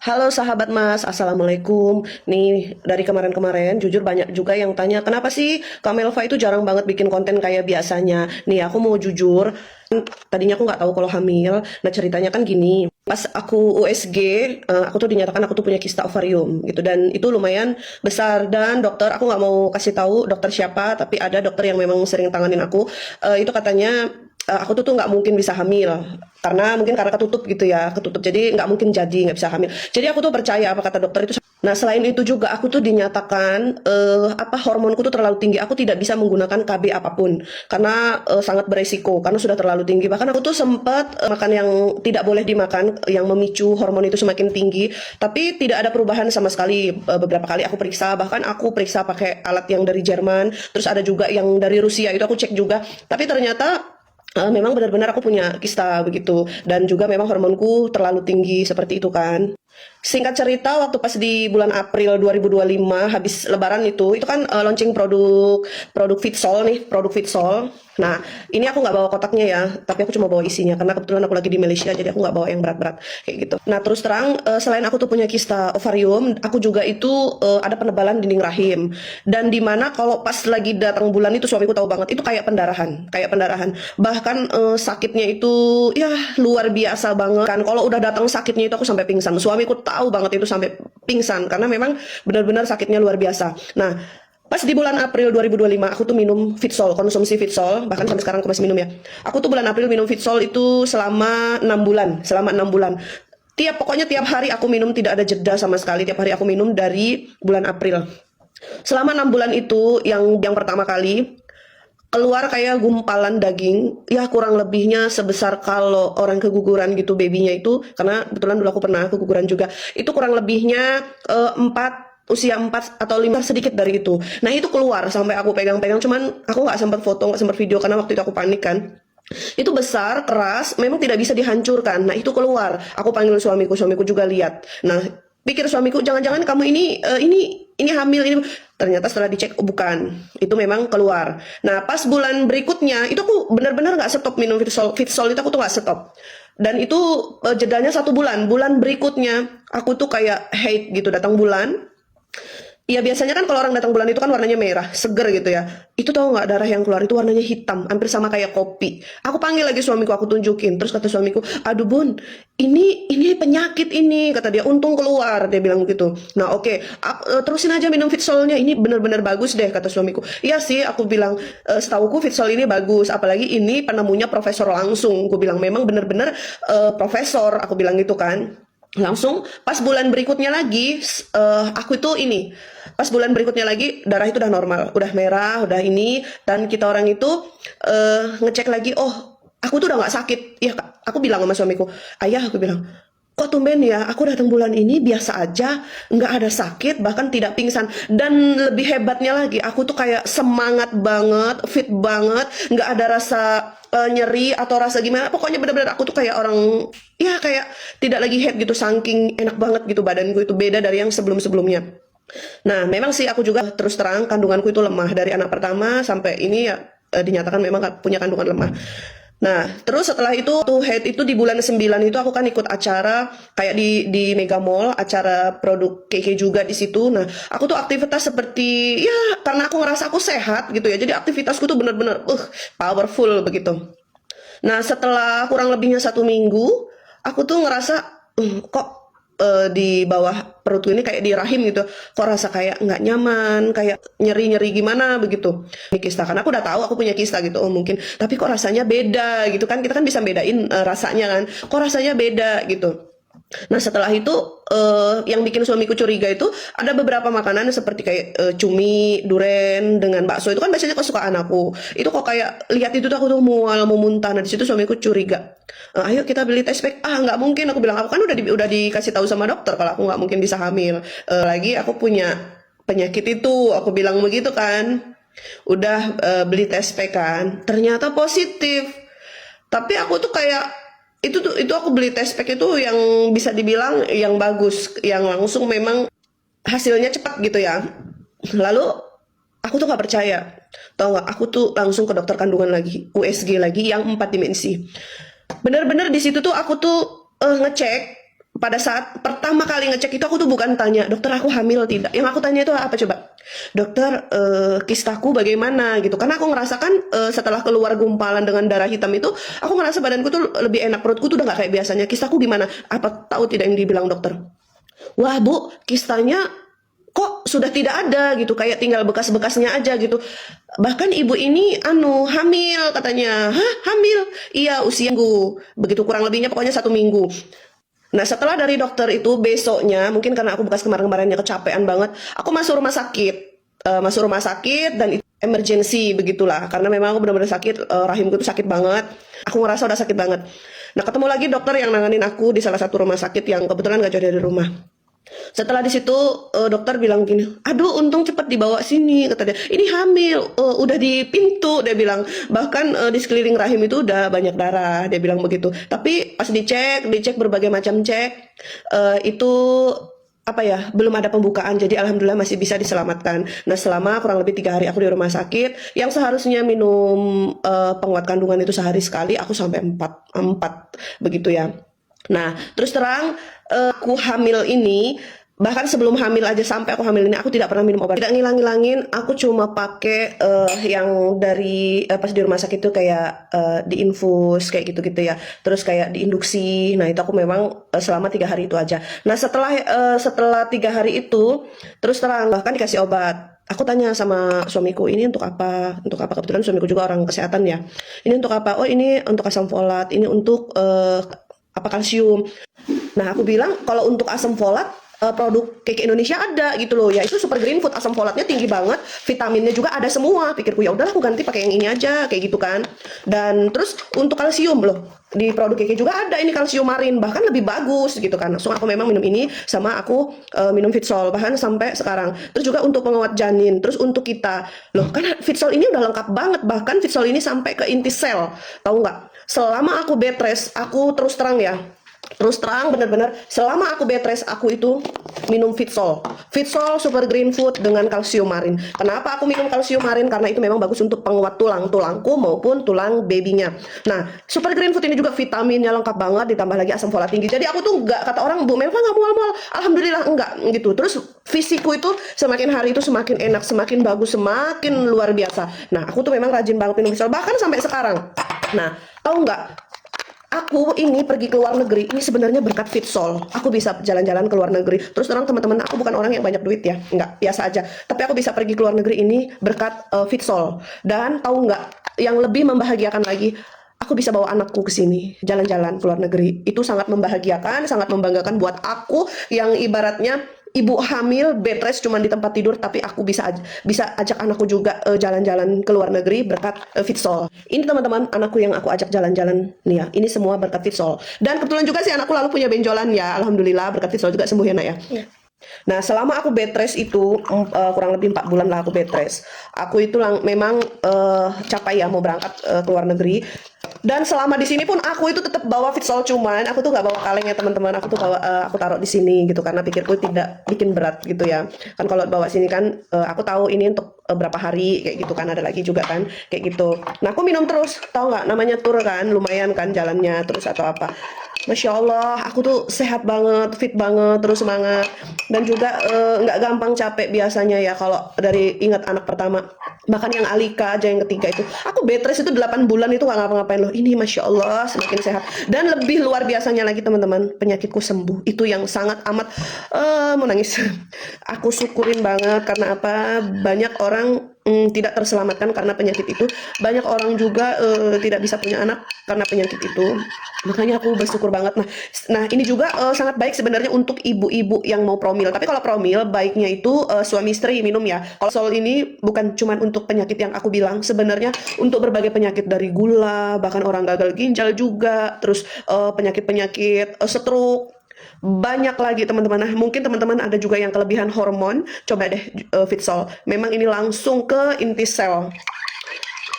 Halo sahabat Mas, Assalamualaikum. Nih dari kemarin-kemarin jujur banyak juga yang tanya kenapa sih Kak Melva itu jarang banget bikin konten kayak biasanya. Nih aku mau jujur, tadinya aku nggak tahu kalau hamil. Nah ceritanya kan gini, pas aku USG, aku tuh dinyatakan aku tuh punya kista ovarium gitu dan itu lumayan besar dan dokter aku nggak mau kasih tahu dokter siapa, tapi ada dokter yang memang sering tanganin aku. Itu katanya aku tuh nggak mungkin bisa hamil karena mungkin karena ketutup gitu ya, ketutup jadi nggak mungkin jadi nggak bisa hamil. Jadi aku tuh percaya apa kata dokter itu. Nah selain itu juga aku tuh dinyatakan apa hormonku tuh terlalu tinggi, aku tidak bisa menggunakan KB apapun karena sangat beresiko karena sudah terlalu tinggi. Bahkan aku tuh sempat makan yang tidak boleh dimakan yang memicu hormon itu semakin tinggi, tapi tidak ada perubahan sama sekali. Beberapa kali aku periksa, bahkan aku periksa pakai alat yang dari Jerman, terus ada juga yang dari Rusia itu aku cek juga, tapi ternyata memang benar-benar aku punya kista begitu dan juga memang hormonku terlalu tinggi seperti itu kan. Singkat cerita waktu pas di bulan April 2025 habis lebaran itu kan launching produk produk Fitsol nih, produk Fitsol. Nah, ini aku nggak bawa kotaknya ya, tapi aku cuma bawa isinya karena kebetulan aku lagi di Malaysia jadi aku nggak bawa yang berat-berat kayak gitu. Nah, terus terang selain aku tuh punya kista ovarium, aku juga itu ada penebalan dinding rahim. Dan dimana kalau pas lagi datang bulan itu suamiku tahu banget itu kayak pendarahan, kayak pendarahan. Bahkan sakitnya itu ya luar biasa banget kan. Kalau udah datang sakitnya itu aku sampai pingsan. Suamiku tahu banget itu sampai pingsan karena memang benar-benar sakitnya luar biasa. Nah, pas di bulan April 2025 aku tuh minum Fitsol, konsumsi Fitsol, bahkan sampai sekarang aku masih minum ya. Aku tuh bulan April minum Fitsol itu selama 6 bulan, selama 6 bulan. Pokoknya tiap hari aku minum, tidak ada jeda sama sekali. Tiap hari aku minum dari bulan April. Selama 6 bulan itu yang pertama kali keluar kayak gumpalan daging ya kurang lebihnya sebesar kalau orang keguguran gitu babynya itu, karena kebetulan dulu aku pernah keguguran juga, itu kurang lebihnya 4 usia 4 atau 5 sedikit dari itu. Nah itu keluar sampai aku pegang-pegang, cuman aku nggak sempat foto, nggak sempat video karena waktu itu aku panik kan. Itu besar, keras, memang tidak bisa dihancurkan. Nah, itu keluar. Aku panggil suamiku, suamiku juga lihat. Nah, pikir suamiku, jangan-jangan kamu ini hamil ini. Ternyata setelah dicek, oh, bukan. Itu memang keluar. Nah, pas bulan berikutnya, itu aku benar-benar nggak stop minum Fitsol. Fitsol itu aku tuh nggak stop. Dan itu jedanya 1 bulan. Bulan berikutnya, aku tuh kayak hate gitu, datang bulan. Iya biasanya kan kalau orang datang bulan itu kan warnanya merah, seger gitu ya. Itu tahu nggak darah yang keluar itu warnanya hitam, hampir sama kayak kopi. Aku panggil lagi suamiku, aku tunjukin. Terus kata suamiku, aduh bun, ini penyakit ini, kata dia. Untung keluar, dia bilang begitu. Nah oke, terusin aja minum Fitsolnya. Ini bener-bener bagus deh, kata suamiku. Iya sih, aku bilang, setauku Fitsol ini bagus. Apalagi ini penemunya profesor langsung. Aku bilang memang bener-bener profesor. Aku bilang gitu kan. Langsung pas bulan berikutnya lagi aku itu ini, pas bulan berikutnya lagi darah itu udah normal, udah merah, udah ini, dan kita orang itu ngecek lagi, oh aku tuh udah nggak sakit ya Kak. Aku bilang sama suamiku, ayah, aku bilang kok tumben ya aku datang bulan ini biasa aja, nggak ada sakit, bahkan tidak pingsan. Dan lebih hebatnya lagi aku tuh kayak semangat banget, fit banget, nggak ada rasa nyeri atau rasa gimana. Pokoknya benar-benar aku tuh kayak orang ya kayak tidak lagi head gitu, saking enak banget gitu badanku, itu beda dari yang sebelum-sebelumnya. Nah memang sih aku juga terus terang kandunganku itu lemah dari anak pertama sampai ini ya, dinyatakan memang punya kandungan lemah. Nah, terus setelah itu tuh head itu di bulan 9 itu aku kan ikut acara kayak di Mega Mall, acara produk KK juga di situ. Nah, aku tuh aktivitas seperti ya karena aku ngerasa aku sehat gitu ya. Jadi aktivitasku tuh bener-bener powerful begitu. Nah, setelah kurang lebihnya 1 minggu, aku tuh ngerasa kok di bawah perutku ini kayak di rahim gitu, kok rasa kayak nggak nyaman, kayak nyeri-nyeri gimana begitu. Ini kista, kan aku udah tahu aku punya kista gitu, oh mungkin, tapi kok rasanya beda gitu kan, kita kan bisa bedain rasanya kan, kok rasanya beda gitu. Nah setelah itu yang bikin suamiku curiga itu ada beberapa makanan seperti kayak cumi, duren dengan bakso itu kan biasanya kesukaan aku. Itu kok kayak lihat itu tuh aku tuh mual mau muntah. Nah di situ suamiku curiga. Ayo kita beli test pack. Ah nggak mungkin, aku bilang, aku kan udah dikasih tahu sama dokter kalau aku nggak mungkin bisa hamil. Lagi aku punya penyakit itu, aku bilang begitu kan. Udah beli test pack kan. Ternyata positif. Tapi aku tuh kayak itu aku beli test pack itu yang bisa dibilang yang bagus, yang langsung memang hasilnya cepat gitu ya. Lalu aku tuh nggak percaya, tau nggak? Aku tuh langsung ke dokter kandungan lagi, USG lagi yang 4 dimensi. Bener-bener di situ tuh aku tuh ngecek pada saat pertama kali ngecek itu aku tuh bukan tanya, dokter aku hamil tidak. Yang aku tanya itu apa coba? Dokter, kistaku bagaimana gitu. Karena aku ngerasakan setelah keluar gumpalan dengan darah hitam itu, aku ngerasa badanku tuh lebih enak, perutku tuh udah nggak kayak biasanya. Kistaku gimana? Apa tahu tidak yang dibilang dokter? Wah bu, kistanya kok sudah tidak ada gitu, kayak tinggal bekas-bekasnya aja gitu. Bahkan ibu ini hamil katanya. Hah, hamil? Iya, usia minggu. Begitu kurang lebihnya pokoknya 1 minggu. Nah, setelah dari dokter itu besoknya, mungkin karena aku bekas kemarin-kemarinnya kecapean banget, aku masuk rumah sakit. Masuk rumah sakit dan itu emergency begitulah. Karena memang aku benar-benar sakit, rahimku itu sakit banget. Aku ngerasa udah sakit banget. Nah, ketemu lagi dokter yang nanganin aku di salah satu rumah sakit yang kebetulan gak jauh dari rumah. Setelah di situ dokter bilang gini, aduh untung cepat dibawa sini, kata dia. Ini hamil, udah di pintu, dia bilang. Bahkan di sekeliling rahim itu udah banyak darah, dia bilang begitu. Tapi pas dicek berbagai macam cek, itu apa ya, belum ada pembukaan. Jadi alhamdulillah masih bisa diselamatkan. Nah selama kurang lebih 3 hari aku di rumah sakit, yang seharusnya minum penguat kandungan itu sehari sekali, aku sampai 4 begitu ya. Nah, terus terang aku hamil ini, bahkan sebelum hamil aja sampai aku hamil ini, aku tidak pernah minum obat. Tidak ngilang-ngilangin, aku cuma pakai yang dari pas di rumah sakit itu kayak diinfus kayak gitu-gitu ya. Terus kayak diinduksi. Nah, itu aku memang selama 3 hari itu aja. Nah, setelah 3 hari itu, terus terang bahkan dikasih obat. Aku tanya sama suamiku, ini untuk apa? Untuk apa? Kebetulan suamiku juga orang kesehatan ya. Ini untuk apa? Oh, ini untuk asam folat. Ini untuk apa kalsium. Nah aku bilang kalau untuk asam folat produk Keke Indonesia ada gitu loh ya, itu super green food, asam folatnya tinggi banget, vitaminnya juga ada semua. Pikirku ya udahlah aku ganti pakai yang ini aja kayak gitu kan. Dan terus untuk kalsium loh di produk Keke juga ada ini kalsium marin, bahkan lebih bagus gitu kan. Langsung aku memang minum ini sama aku minum Fitsol bahkan sampai sekarang. Terus juga untuk penguat janin, terus untuk kita loh kan Fitsol ini udah lengkap banget, bahkan Fitsol ini sampai ke inti sel, tahu nggak? Selama aku bed rest, aku terus terang ya, terus terang bener-bener selama aku bed rest, aku itu minum Fitsol super green food dengan kalsium marin. Kenapa aku minum kalsium marin? Karena itu memang bagus untuk penguat tulangku maupun tulang babynya. Nah super green food ini juga vitaminnya lengkap banget, ditambah lagi asam folat tinggi. Jadi aku tuh nggak, kata orang Bu Melva nggak mual-mual, alhamdulillah enggak gitu. Terus fisikku itu semakin hari itu semakin enak, semakin bagus, semakin luar biasa. Nah aku tuh memang rajin banget minum Fitsol bahkan sampai sekarang. Nah tahu nggak, aku ini pergi ke luar negeri ini sebenarnya berkat Fitsol. Aku bisa jalan-jalan ke luar negeri. Terus terang teman-teman, aku bukan orang yang banyak duit ya, nggak, biasa aja. Tapi aku bisa pergi ke luar negeri ini berkat Fitsol. Dan tahu nggak, yang lebih membahagiakan lagi, aku bisa bawa anakku ke sini jalan-jalan ke luar negeri. Itu sangat membahagiakan, sangat membanggakan buat aku yang ibaratnya ibu hamil bed rest cuma di tempat tidur, tapi aku bisa ajak anakku juga jalan-jalan ke luar negeri berkat Fitsol. Ini teman-teman anakku yang aku ajak jalan-jalan nih ya, ini semua berkat Fitsol. Dan kebetulan juga sih anakku lalu punya benjolan ya, alhamdulillah berkat Fitsol juga sembuh ya nak ya. Iya. Nah selama aku bed rest itu kurang lebih 4 bulan lah aku bed rest. Aku itu memang capai ya mau berangkat ke luar negeri. Dan selama di sini pun aku itu tetap bawa Fitsol, cuman aku tuh nggak bawa kaleng ya teman-teman. Aku tuh bawa aku taruh di sini gitu karena pikirku tidak bikin berat gitu ya. Kan kalau bawa sini kan aku tahu ini untuk berapa hari kayak gitu kan, ada lagi juga kan kayak gitu. Nah aku minum terus, tahu nggak namanya tur kan, lumayan kan jalannya terus atau apa. Masya Allah, aku tuh sehat banget, fit banget, terus semangat. Dan juga nggak gampang capek biasanya ya kalau dari ingat anak pertama. Bahkan yang Alika aja yang ketiga itu, aku bed rest itu 8 bulan itu nggak ngapa-ngapain loh. Ini Masya Allah semakin sehat. Dan lebih luar biasanya lagi teman-teman, penyakitku sembuh. Itu yang sangat amat mau nangis. Aku syukurin banget karena apa? Banyak orang tidak terselamatkan karena penyakit itu. Banyak orang juga tidak bisa punya anak karena penyakit itu. Makanya aku bersyukur banget. Nah ini juga sangat baik sebenarnya untuk ibu-ibu yang mau promil. Tapi kalau promil baiknya itu suami istri minum ya. Kalau Sol ini bukan cuma untuk penyakit yang aku bilang, sebenarnya untuk berbagai penyakit dari gula, bahkan orang gagal ginjal juga, terus penyakit-penyakit stroke. Banyak lagi teman-teman. Nah, mungkin teman-teman ada juga yang kelebihan hormon, coba deh Fitsol. Memang ini langsung ke inti sel.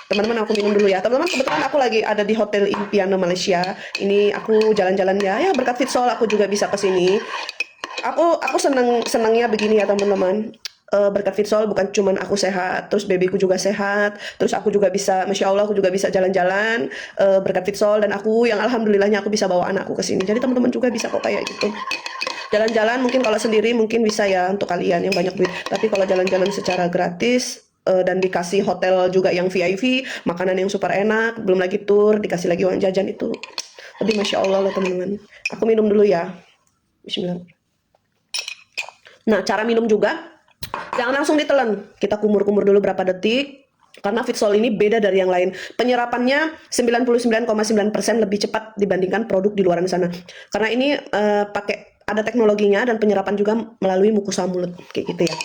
Teman-teman aku minum dulu ya. Teman-teman kebetulan aku lagi ada di Hotel Impiano Malaysia. Ini aku jalan-jalan ya berkat Fitsol aku juga bisa ke sini. Aku senengnya begini ya teman-teman. berkat Fitsol bukan cuman aku sehat, terus babyku juga sehat, terus aku juga bisa, masya Allah aku juga bisa jalan-jalan berkat Fitsol, dan aku yang alhamdulillahnya aku bisa bawa anakku ke sini. Jadi teman-teman juga bisa kok kayak gitu. Jalan-jalan mungkin kalau sendiri mungkin bisa ya untuk kalian yang banyak duit. Tapi kalau jalan-jalan secara gratis dan dikasih hotel juga yang VIP, makanan yang super enak, belum lagi tour, dikasih lagi uang jajan itu. Lebih masya Allah lah teman-teman. Aku minum dulu ya. Bismillah. Nah, cara minum juga jangan langsung ditelan. Kita kumur-kumur dulu berapa detik. Karena Fitsol ini beda dari yang lain. Penyerapannya 99,9% lebih cepat dibandingkan produk di luar sana. Karena ini pakai ada teknologinya dan penyerapan juga melalui mukosa mulut kayak gitu ya.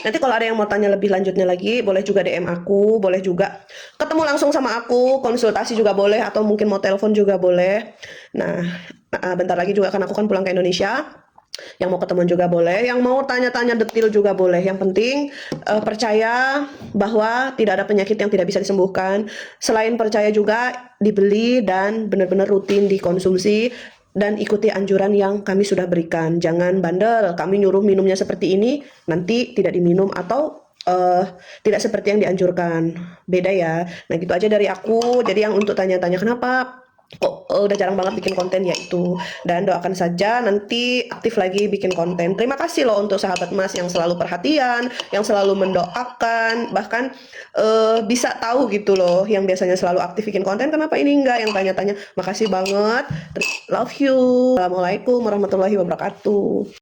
Nanti kalau ada yang mau tanya lebih lanjutnya lagi, boleh juga DM aku, boleh juga ketemu langsung sama aku, konsultasi juga boleh, atau mungkin mau telepon juga boleh. Nah, bentar lagi juga kan aku kan pulang ke Indonesia. Yang mau ketemuan juga boleh, yang mau tanya-tanya detail juga boleh. Yang penting percaya bahwa tidak ada penyakit yang tidak bisa disembuhkan. Selain percaya juga dibeli dan benar-benar rutin dikonsumsi dan ikuti anjuran yang kami sudah berikan. Jangan bandel, kami nyuruh minumnya seperti ini, nanti tidak diminum atau tidak seperti yang dianjurkan. Beda ya. Nah gitu aja dari aku. Jadi yang untuk tanya-tanya kenapa kok udah jarang banget bikin konten ya itu, dan doakan saja nanti aktif lagi bikin konten. Terima kasih loh untuk sahabat Mas yang selalu perhatian, yang selalu mendoakan, bahkan bisa tahu gitu loh, yang biasanya selalu aktif bikin konten kenapa ini enggak, yang tanya-tanya. Makasih banget. Love you. Assalamualaikum warahmatullahi wabarakatuh.